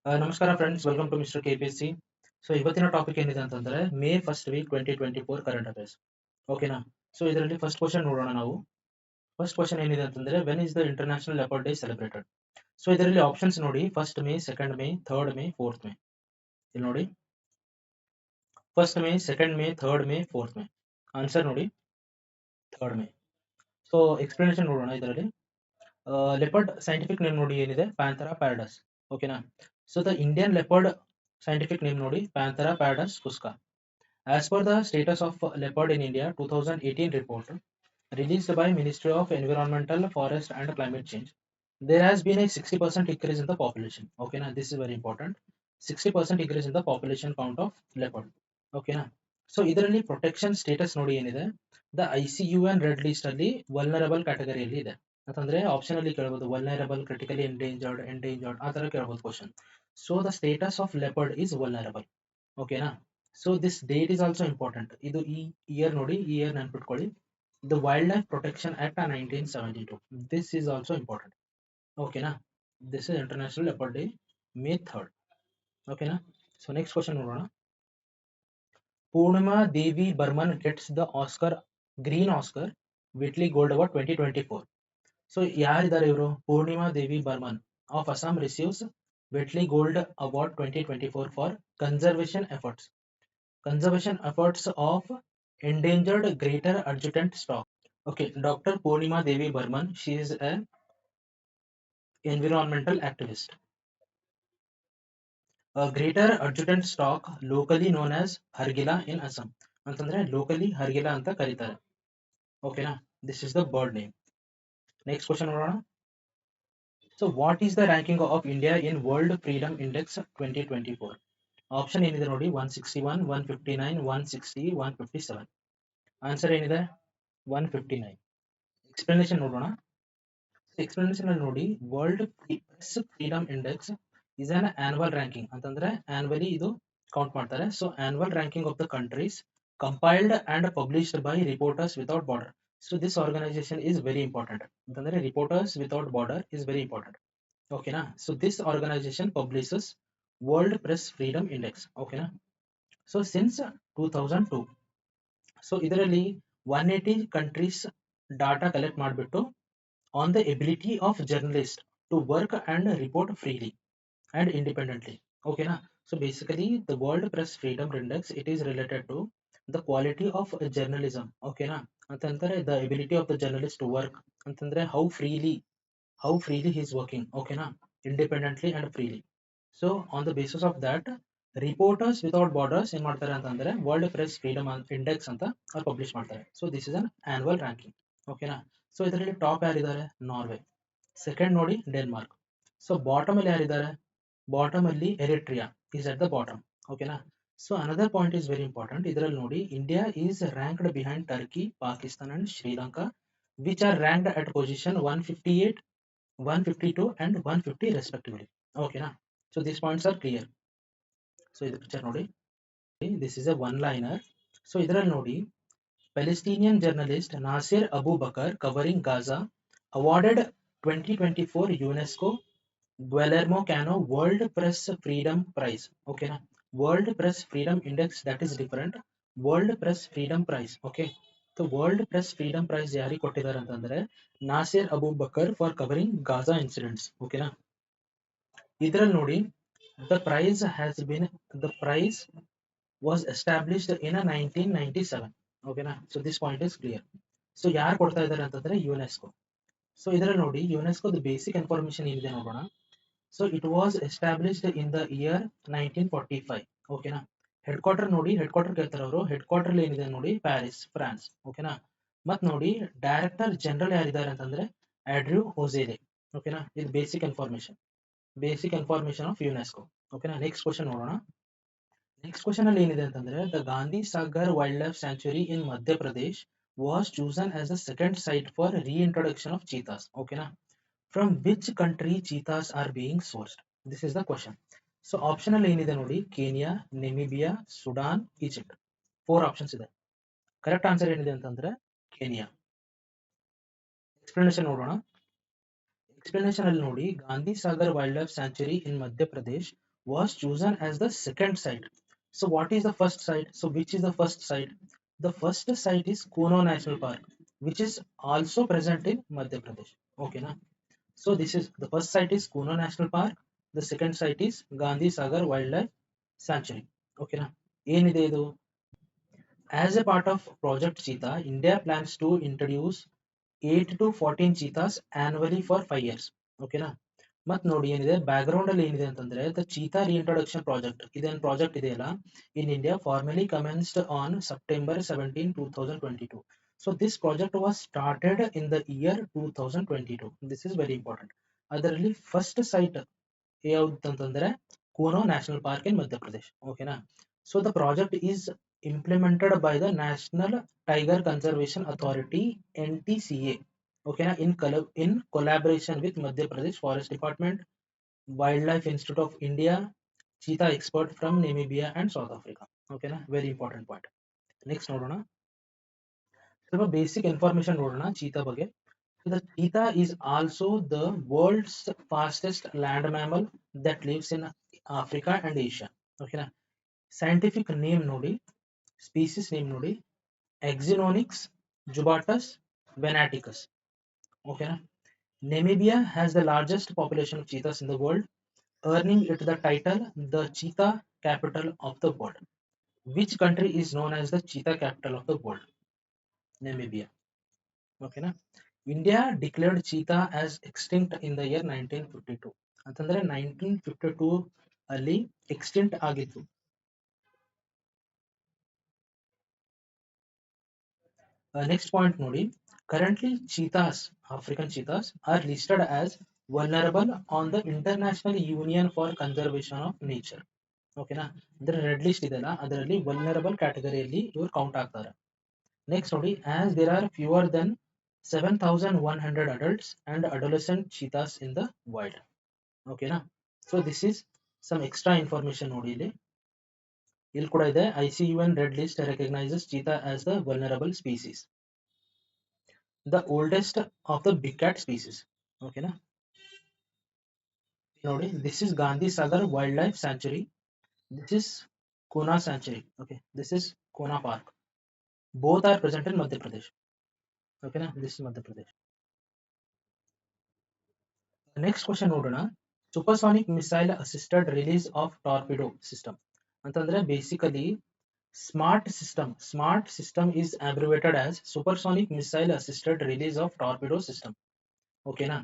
ನಮಸ್ಕಾರ friends, welcome to mister KPSC. So ಇವತ್ತಿನ topic ಏನಿದೆ ಅಂತಂದ್ರೆ May first week 2024 current affairs. ಓಕೆನಾ? ಸೊ ಇದರಲ್ಲಿ ಫಸ್ಟ್ ಕ್ವಶನ್ ನೋಡೋಣ ನಾವು. ಫಸ್ಟ್ ಕ್ವಶನ್ ಏನಿದೆ ಅಂತಂದ್ರೆ when is the international leopard day celebrated? So ಇದರಲ್ಲಿ ಆಪ್ಷನ್ಸ್ ನೋಡಿ, first May, second May, third May, fourth May. ಇಲ್ಲಿ ನೋಡಿ, first May, second May, third May, fourth May. Answer ನೋಡಿ, ಥರ್ಡ್ ಮೇ. ಸೊ ಎಕ್ಸ್ಪ್ಲನೇಷನ್ ನೋಡೋಣ ಇದರಲ್ಲಿ. Leopard scientific name ನೋಡಿ ಏನಿದೆ, ಪ್ಯಾಂಥರಾ ಪ್ಯಾರಡಸ್. ಓಕೆನಾ? So the Indian leopard scientific name ನೋಡಿ, ಪ್ಯಾಂಥರಾ ಪ್ಯಾರಡಸ್ ಫುಸ್ಕಾ. As per the status of leopard in India 2018 report released by Ministry of Environmental, Forest and Climate Change, there has been a 60% increase in the population. Okay, now this is very important. 60% increase in the population count of leopard. Okay, na. So ಇದರಲ್ಲಿ protection status ನೋಡಿ ಏನಿದೆ, the ICUN red list ಅಲ್ಲಿ vulnerable ಕ್ಯಾಟಗರಿಯಲ್ಲಿ ಇದೆ ಅಂತಂದ್ರೆ option ಅಲ್ಲಿ ಕೇಳಬಹುದು, vulnerable, critically endangered ಆ ತರ ಕೇಳಬಹುದು question. So the status of leopard is vulnerable. ಓಕೆನಾ? So this date is also important. ಇದು ಈ ಇಯರ್ ನೋಡಿ, ಈ ಇಯರ್ ನೆನ್ಪಿಟ್ಕೊಳ್ಳಿ. The wildlife protection act 1972. This is also important. ಓಕೆನಾ? This is international leopard day, May 3rd. ಓಕೆನಾ? So next question ನೋಡೋಣ. Purnima Devi Barman gets the Oscar, green Oscar Whitley gold award 2024. So ಯಾರಿದ್ದಾರೆ ಇವರು? Purnima Devi Barman of Assam receives Whitley gold award 2024 for conservation efforts. Conservation efforts of endangered greater adjutant stock. Okay, Dr. Purnima Devi Burman, she is an environmental activist. A greater adjutant stock, locally known as Hargila in Assam. ಅಂತಂದ್ರೆ locally Hargila ಅಂತ ಕರೀತಾರೆ. ಓಕೆನಾ? This is the bird name. Next question ನೋಡೋಣ. So what is the ranking of India in World Freedom Index 2024? Option ಏನಿದೆ ನೋಡಿ, 161, 159, 160, 157. Answer ಏನಿದೆ? 159. Explanation ನೋಡೋಣ. Explanation ಅಲ್ಲಿ ನೋಡಿ, World Press Freedom Index is an annual ranking ಅಂತಂದ್ರೆ ಆನ್ಯುವಲಿ ಇದು count ಮಾಡ್ತಾರೆ. So annual ranking of the countries compiled and published by Reporters Without Border. So this organisation is very important ಅಂತಂದ್ರೆ Reporters Without Border is very important. ಓಕೆನಾ? So this organisation publishes World Press Freedom Index. ಓಕೆನಾ? So since 2002. ಸೊ ಇದರಲ್ಲಿ 180 countries data collect ಮಾಡಿಬಿಟ್ಟು on the ability of journalists to work and report freely and independently. Okay na? So basically the World Press Freedom Index, it is related to the quality of journalism. Okay na? ಅಂತಂದ್ರೆ the ability of the journalist to work ಅಂತಂದ್ರೆ how freely he is working. Okay na? Independently and freely. So on the basis of that, reporters without borders ಏನ್ ಮಾಡ್ತಾರೆ ಅಂತಂದ್ರೆ world Press Freedom index ಅಂತ ಅವ್ರು publish ಮಾಡ್ತಾರೆ. So this is an annual ranking. ಓಕೆನಾ? So ಇದರಲ್ಲಿ top ಯಾರಿದ್ದಾರೆ? Norway. Second ನೋಡಿ ಡೆನ್ಮಾರ್ಕ್. ಸೊ ಬಾಟಮ್ ಅಲ್ಲಿ ಯಾರಿದ್ದಾರೆ? ಬಾಟಮ್ ಅಲ್ಲಿ Eritrea is at the bottom. ಓಕೆನಾ? So another point is very important. ಇದರಲ್ಲಿ ನೋಡಿ, India is ranked behind Turkey, Pakistan and Sri Lanka, which are ranked at position 158, 152 and 150 respectively. ಓಕೆನಾ? So this points are clear. So ಇದು picture ನೋಡಿ, this is A one liner. So ಇದರಲ್ಲಿ ನೋಡಿ, Palestinian journalist Nasir Abu Bakr covering Gaza awarded 2024 UNESCO Guillermo Cano World Press Freedom Prize. Okay na? World Press Freedom Index, that is different. World Press Freedom Prize. Okay. So World Press Freedom Prize ಯಾರಿಗೆ ಕೊಟ್ಟಿದ್ದಾರೆ ಅಂತಂದ್ರೆ Nasir Abu Bakr for covering Gaza incidents. ಓಕೆನಾ? ಇದರಲ್ಲಿ ನೋಡಿ, the prize was established in 1997. ಓಕೆನಾ? So this point is clear. So ಯಾರು ಕೊಡ್ತಾ ಇದ್ದಾರೆ ಅಂತಂದ್ರೆ ಯುನೆಸ್ಕೋ. ಸೊ ಇದರಲ್ಲಿ ನೋಡಿ, ಯುನೆಸ್ಕೋದ ಬೇಸಿಕ್ ಇನ್ಫಾರ್ಮೇಶನ್ ಏನಿದೆ ನೋಡೋಣ. So it was established in the year 1945. ಓಕೆನಾ? ಹೆಡ್ ಕ್ವಾರ್ಟರ್ ನೋಡಿ, ಹೆಡ್ ಕ್ವಾರ್ಟರ್ ಕೇಳ್ತಾರೆ ಅವರು. ಹೆಡ್ ಕ್ವಾರ್ಟರ್ ಏನಿದೆ ನೋಡಿ, ಪ್ಯಾರಿಸ್, ಫ್ರಾನ್ಸ್. ಓಕೆನಾ? ಮತ್ ನೋಡಿ, ಡೈರೆಕ್ಟರ್ ಜನರಲ್ ಯಾರಿದ್ದಾರೆ ಅಂತಂದ್ರೆ ಆಡ್ರ್ಯೂ ಒಜೇಲೆ. ಓಕೆನಾ? ಇದು ಬೇಸಿಕ್ ಇನ್ಫಾರ್ಮೇಶನ್ ಆಫ್ ಯುನೆಸ್ಕೋ. ಓಕೆನಾ? ನೆಕ್ಸ್ಟ್ ಕ್ವಶನ್ ನೋಡೋಣ. ನೆಕ್ಸ್ಟ್ ಕ್ವಶನ್ ಅಲ್ಲಿ ಏನಿದೆ ಅಂತಂದ್ರೆ the Gandhi Sagar wild life sanctuary in Madhya Pradesh was chosen as a second site for ರೀಇಂಟ್ರೊಡಕ್ಷನ್ of cheetahs. ಓಕೆನಾ? From which country cheetahs are being ಸೋರ್ಸ್ಡ್? This is the question. So option ಅಲ್ಲಿ ಏನಿದೆ ನೋಡಿ, ಕೇನಿಯಾ, ನೆಮಿಬಿಯಾ, Sudan, Egypt. 4 options ಇದೆ. Correct answer ಏನಿದೆ ಅಂತಂದ್ರೆ ಕೇನಿಯಾ. Explanation ನೋಡೋಣ. Explanation ಅಲ್ಲಿ ನೋಡಿ, Gandhi Sagar wild life sanctuary in Madhya Pradesh was chosen as the second site. So what is the first site? So which is the first site? The first site is Kuno National Park, which is also present in Madhya Pradesh. Okay, na? So this is the first site is Kuno National Park. The second site is Gandhi Sagar Wildlife Sanctuary. Okay, na? ಏನಿದೆ ಇದು? As a part of Project Cheetah, India plans to introduce 8 to 14 cheetahs annually for 5 years. ಓಕೆನಾ? ಮತ್ ನೋಡಿ ಏನಿದೆ back ground ಅಲ್ಲಿ ಏನಿದೆ ಅಂತಂದ್ರೆ the cheetah ರೀಇಂಟ್ರೊಡಕ್ಷನ್ project ಇದೇನು ಪ್ರಾಜೆಕ್ಟ್ ಇದೆಯಲ್ಲ in India formally commenced on September 17 2022. So this project was started in the year 2022. This is very important. ಅದರಲ್ಲಿ ಫಸ್ಟ್ ಸೈಟ್ ಯಾವ್ದು ಅಂತಂದ್ರೆ Kuno national park in Madhya Pradesh. ಓಕೆನಾ? So the project is implemented by the National Tiger Conservation Authority NTCA. Okay, in collaboration with Madhya Pradesh Forest Department, Wildlife Institute of India, cheetah expert from Namibia and South Africa. Okay, very important point. Next ನೋಡೋಣ. ಸ್ವಲ್ಪ basic information ನೋಡೋಣ cheetah ಬಗ್ಗೆ. The cheetah is also the world's fastest land mammal that lives in Africa and Asia. Okay, scientific name ನೋಡಿ, species name ನೋಡಿ, Exinonyx jubatus venaticus. Okay, Namibia has the largest population of cheetahs in the world, earning it the title the cheetah capital of the world. Which country is known as the cheetah capital of the world? Namibia. Okay, India declared cheetah as extinct in the year 1952. ಅಂತಂದ್ರೆ 1952 ಅಲ್ಲಿ extinct ಆಗಿತ್ತು. Next point ನೋಡಿ, currently cheetahs, African cheetahs are listed as vulnerable on the International Union for Conservation of Nature. ಓಕೆನಾ? ಅಂದ್ರೆ red list ಇದೆಲ್ಲ ಅದರಲ್ಲಿ vulnerable ಕ್ಯಾಟಗರಿಯಲ್ಲಿ ಇವರು count ಆಗ್ತಾರೆ. ನೆಕ್ಸ್ಟ್ ನೋಡಿ, as there are fewer than 7,100 adults and adolescent cheetahs in the wild. ಓಕೆನಾ? So this is some extra information ನೋಡಿ ಇಲ್ಲಿ ಕೂಡ ಇದೆ. ICUN red list recognises cheetah as the vulnerable species. The oldest of the big cat species. Okay, na? Nodi, this is Gandhi Sagar Wildlife Sanctuary. This is Kona Sanctuary. Okay, this is Kona Park. Both are present in Madhya Pradesh. Okay, na? This is Madhya Pradesh. Next question ನೋಡೋಣ. Supersonic missile assisted release of torpedo system. ಅಂತಂದ್ರೆ basically smart system is abbreviated as supersonic missile assisted release of torpedo system. Okay na?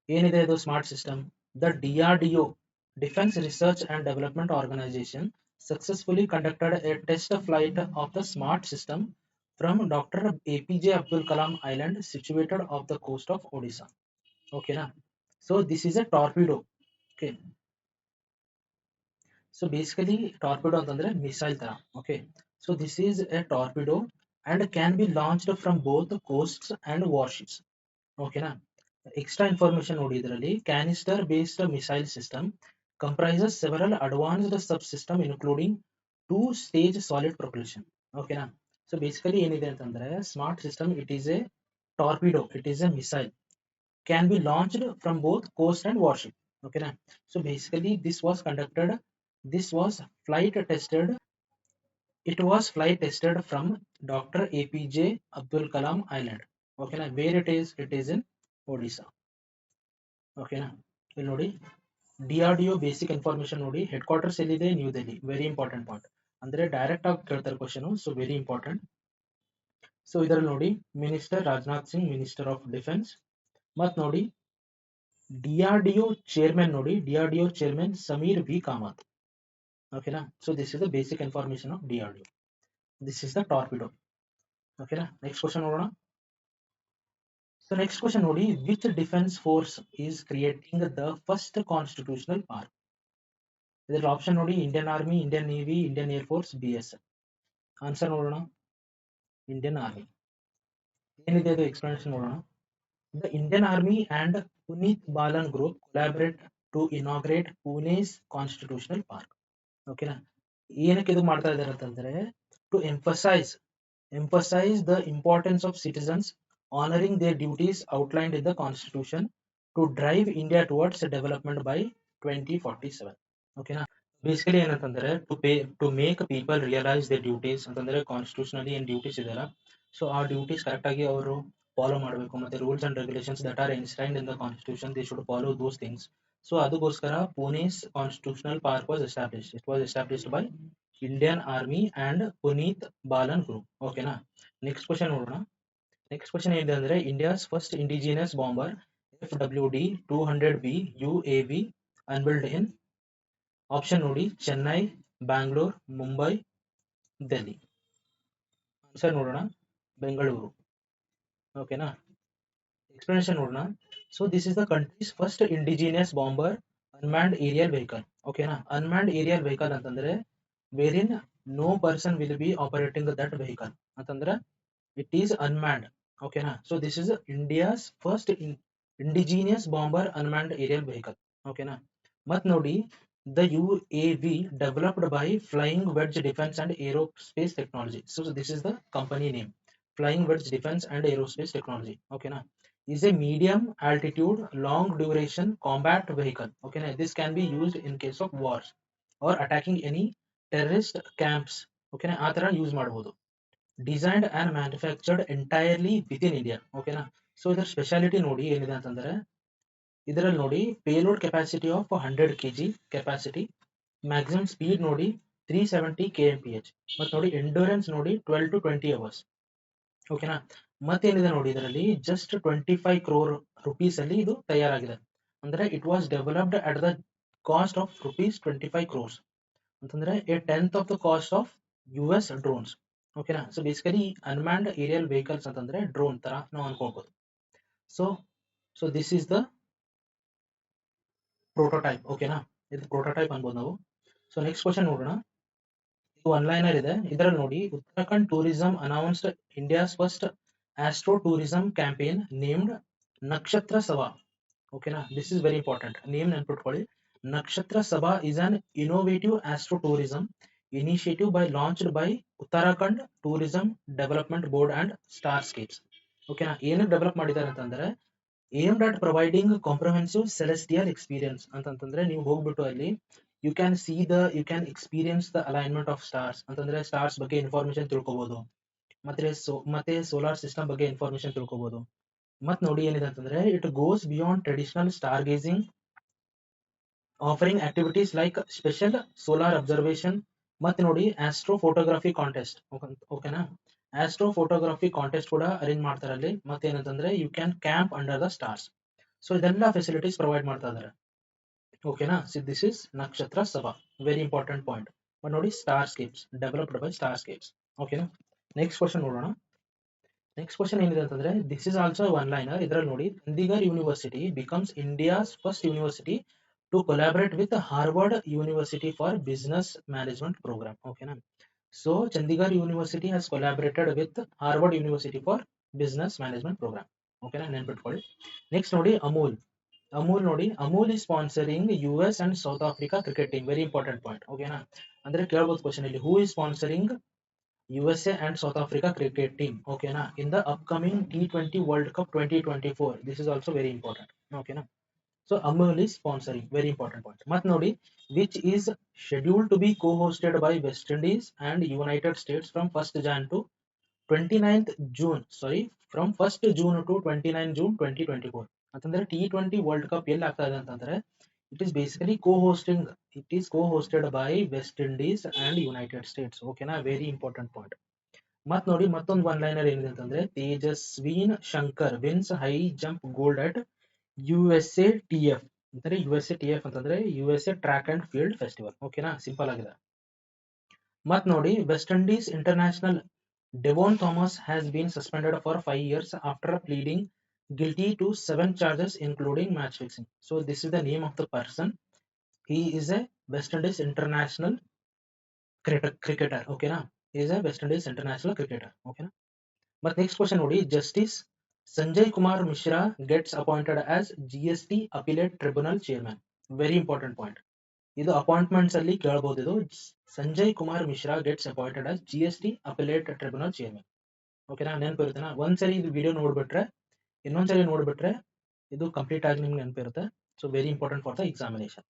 ಏನಿದೆ ಇದು smart system? The DRDO, Defense Research and Development Organization, successfully conducted a test flight of the smart system from Dr. APJ Abdul Kalam Island situated off the coast of Odisha. Okay na? So this is a torpedo. Okay. So basically torpedo ಅಂತಂದ್ರೆ missile ತರ. Okay. So this is a torpedo and can be launched from both coasts and warships. Okay na? Extra information ನೋಡಿ ಇದರಲ್ಲಿ canister based missile system comprises several advanced subsystem including two stage solid propulsion. ಓಕೆನಾ? So basically ಏನಿದೆ ಅಂತಂದ್ರೆ smart system, it is A torpedo, it is a missile, can be launched from both coast and warship. ಓಕೆನಾ? So basically this was flight tested, it was flight tested from Dr. APJ Abdul Kalam Island. ಓಕೆನಾ? where it is in Odisha. ಓಕೆನಾ? ಇಲ್ಲಿ ನೋಡಿ DRDO basic information ನೋಡಿ, head quarters ಎಲ್ಲಿದೆ? New Delhi. Very important point, ಅಂದ್ರೆ direct ಆಗಿ ಕೇಳ್ತಾರೆ question. So very important. So ಇದರಲ್ಲಿ ನೋಡಿ minister Rajnath Singh, minister of defence. ಮತ್ ನೋಡಿ DRDO ಚೇರ್ಮನ್ ನೋಡಿ, DRDO chairman Sameer V Kamat. ಓಕೆನಾ? So this is the basic information of DRDO. This is the torpedo. ಓಕೆನಾ? ನೆಕ್ಸ್ಟ್ ಕ್ವಶನ್ ನೋಡೋಣ. So next question ನೋಡಿ, which defense force is creating the first constitutional park? ಇದರ option ನೋಡಿ, Indian army, Indian navy, Indian air force, BSF. Answer ನೋಡೋಣ, Indian army. ಏನಿದೆ ಅದು explanation ನೋಡೋಣ. The Indian Army and Puneet Balan Group collaborate to inaugurate Pune's constitutional park. ಓಕೆನಾ? ಏನಕ್ಕೆ ಇದು ಮಾಡ್ತಾ ಇದ್ದಾರೆ ಅಂತಂದ್ರೆ to emphasize the importance of citizens honoring their duties outlined in the constitution to drive India towards development by 2047. ಓಕೆನಾ? Basically ಏನಂತಂದ್ರೆ to make people realise the duties ಅಂತಂದ್ರೆ constitutionally ಏನ್ ಡ್ಯೂಟೀಸ್ ಇದೆಯಲ್ಲ, ಸೊ ಆ ಡ್ಯೂಟೀಸ್ ಕರೆಕ್ಟ್ ಆಗಿ ಅವರು follow ಮಾಡಬೇಕು. ಮತ್ತೆ rules and regulations that are enshrined in the constitution they should follow those things. So ಅದಕ್ಕೋಸ್ಕರ Pune's constitutional park was establish. It was established by Indian army and Puneet Balan group. ಓಕೆನಾ. Next question ನೋಡೋಣ. Next question ಏನಿದೆ ಅಂದ್ರೆ India's first indigenous bomber FWD-200B UAV ಅನ್ಬಿಲ್ಡ್ ಇನ್ option ನೋಡಿ Chennai, Bangalore, Mumbai, Delhi. Answer ನೋಡೋಣ ಬೆಂಗಳೂರು. ಓಕೆನಾ. Explanation ನೋಡೋಣ. So this is the country's first indigenous bomber unmanned aerial vehicle. ಓಕೆನಾ. Unmanned aerial vehicle ಅಂತಂದ್ರೆ where in no person will be operating that vehicle ಅಂತಂದ್ರೆ it is unmanned. ಓಕೆನಾ. So this is India's first indigenous bomber unmanned aerial vehicle. ಓಕೆನಾ. ಮತ್ ನೋಡಿ the UAV developed by Flying Wedge Defense and Aerospace Technology. So this is the company name, Flying Wedge Defense and Aerospace Technology. Okay na. Is a medium altitude long duration combat vehicle. Okay na. This can be used in case of wars or attacking any terrorist camps. Okay na. ಆ ತರ use ಮಾಡಬಹುದು. Designed and manufactured entirely within India. Okay na. So ಇದರ speciality ನೋಡಿ ಏನಿದೆ ಅಂತಂದ್ರೆ ಇದರಲ್ಲಿ ನೋಡಿ payload capacity of 100 kg capacity, maximum speed ನೋಡಿ 370 kmph, ಮತ್ತು ನೋಡಿ ಎಂಡೂರೆನ್ಸ್ ನೋಡಿ 12 to 20 hours. ಓಕೆನಾ. ಮತ್ತೇನಿದೆ ನೋಡಿ ಇದರಲ್ಲಿ ಜಸ್ಟ್ 25 crore rupees ಅಲ್ಲಿ ಇದು ತಯಾರಾಗಿದೆ. ಅಂದ್ರೆ it was developed at the cost of ₹25 crores ಅಂತಂದ್ರೆ a 10th of the cost of US drones. ಓಕೆನಾ. So basically unmanned aerial vehicles ಅಂತಂದ್ರೆ ಡ್ರೋನ್ ತರ ನಾವು ಅನ್ಕೊಳ್ಬಹುದು. So this is the prototype. ಓಕೆನಾ. ಇದು ಪ್ರೋಟೋಟೈಪ್ ಅನ್ಬೋದು ನಾವು. ಸೊ ನೆಕ್ಸ್ಟ್ ಕ್ವಶನ್ ನೋಡೋಣ. ಇದು ಒನ್ ಲೈನರ್ ಇದೆ. ಇದರಲ್ಲಿ ನೋಡಿ Uttarakhand tourism announced India's first astro tourism campaign named Nakshatra Sabha. ಓಕೆನಾ. This is very important. Name ನೆನ್ಪಿಟ್ಕೊಳ್ಳಿ. Nakshatra Sabha is an innovative astro tourism initiative launched by Uttarakhand tourism development board and Starscapes. ಓಕೆನಾ. ಏನಕ್ಕೆ develop ಮಾಡಿದ್ದಾರೆ ಅಂತಂದ್ರೆ aimed at providing comprehensive celestial experience ಅಂತಂದ್ರೆ ನೀವು ಹೋಗ್ಬಿಟ್ಟು ಅಲ್ಲಿ you can experience the alignment of stars ಅಂತಂದ್ರೆ ಸ್ಟಾರ್ಸ್ ಬಗ್ಗೆ ಇನ್ಫಾರ್ಮೇಶನ್ ತಿಳ್ಕೊಬಹುದು. ಮತ್ತೆ ಸೋಲಾರ್ ಸಿಸ್ಟಮ್ ಬಗ್ಗೆ ಇನ್ಫಾರ್ಮೇಶನ್ ತಿಳ್ಕೊಬಹುದು. ಮತ್ ನೋಡಿ ಏನಿದೆ ಅಂತಂದ್ರೆ it goes beyond traditional star gazing, offering activities like special solar observation. ಮತ್ತೆ ನೋಡಿ ಆಸ್ಟ್ರೋ ಫೋಟೋಗ್ರಫಿ ಕಾಂಟೆಸ್ಟ್. ಓಕೆನಾ. ಆಸ್ಟ್ರೋ ಫೋಟೋಗ್ರಫಿ ಕಾಂಟೆಸ್ಟ್ ಕೂಡ ಅರೇಂಜ್ ಮಾಡ್ತಾರೆ ಅಲ್ಲಿ. ಮತ್ತೇನಂತಂದ್ರೆ you can camp under the stars. So ಇದೆಲ್ಲ ಫೆಸಿಲಿಟೀಸ್ ಪ್ರೊವೈಡ್ ಮಾಡ್ತಾ ಇದ್ದಾರೆ. ಓಕೆನಾ. ಸೊ ದಿಸ್ ಇಸ್ ನಕ್ಷತ್ರ ಸಭಾ, ವೆರಿ ಇಂಪಾರ್ಟೆಂಟ್ ಪಾಯಿಂಟ್. ಬಟ್ ನೋಡಿ Starscapes developed by Starscapes. ಓಕೆನಾ. ನೆಕ್ಸ್ಟ್ ಕ್ವಶನ್ ನೋಡೋಣ. ನೆಕ್ಸ್ಟ್ ಕ್ವಶನ್ ಏನಿದೆ ಅಂತಂದ್ರೆ this is also one liner. ಇದರಲ್ಲಿ ನೋಡಿ Chandigarh University becomes India's first university to collaborate with Harvard University for business management programme. ಓಕೆನಾ. So Chandigarh University has collaborated with Harvard University for Business Management Program. Okay na, ನೆನ್ಪಿಟ್ಕೊಳ್ಳಿ. Next ನೋಡಿ ಅಮೂಲ್ ನೋಡಿ Amul is sponsoring US and South Africa cricket team. Very important point. ಓಕೆನಾ. ಅಂದ್ರೆ ಕೇಳಬಹುದು question ಇಲ್ಲಿ, who is sponsoring USA and South Africa cricket team. ಓಕೆನಾ. In the upcoming T20 World Cup 2024. This is also very important. ಓಕೆನಾ. So Amul is sponsoring, very important point. Mat nodi, which is scheduled to be co-hosted by West Indies and United States from 1st Jan to 29th June. Sorry, from 1st June to 29th June 2024. ಅಂತಂದ್ರೆ T20 World Cup ಎಲ್ಲಿ ಆಗ್ತಾ ಇದೆ ಅಂತಂದ್ರೆ it is basically co-hosting. It is co-hosted by West Indies and United States. ಓಕೆನಾ. Very important point. ಮತ್ ನೋಡಿ ಮತ್ತೊಂದು one liner ಏನಿದೆ ಅಂತಂದ್ರೆ Tejaswin Shankar wins high jump gold at USATF ಅಂದ್ರೆ USATF ಅಂತಂದ್ರೆ USA track and field festival. ಓಕೆನಾ. ಸಿಂಪಲ್ ಆಗಿದೆ. ಮತ್ ನೋಡಿ West Indies international Devon Thomas has been suspended for 5 years after pleading guilty to 7 charges including match fixing. So this is the name of the person. He is a West Indies international cricketer. Okay na. He is a West Indies international cricketer. Okay na. But next question ನೋಡಿ justice Sanjay Kumar Mishra gets appointed as GST appellate tribunal chairman. Very important point. ಇದು appointments ಅಲ್ಲಿ ಕೇಳಬಹುದು. ಇದು Sanjay Kumar Mishra gets appointed as GST appellate tribunal chairman. ಓಕೆನಾ. ನೆನಪಿರುತ್ತೇನಾ. ಒಂದ್ಸರಿ ಇದು video ನೋಡ್ಬಿಟ್ರೆ ಇನ್ನೊಂದ್ಸರಿ ನೋಡ್ಬಿಟ್ರೆ ಇದು ಕಂಪ್ಲೀಟ್ ಆಗಿ ನಿಮ್ಗೆ ನೆನಪಿರುತ್ತೆ. So very important for the examination.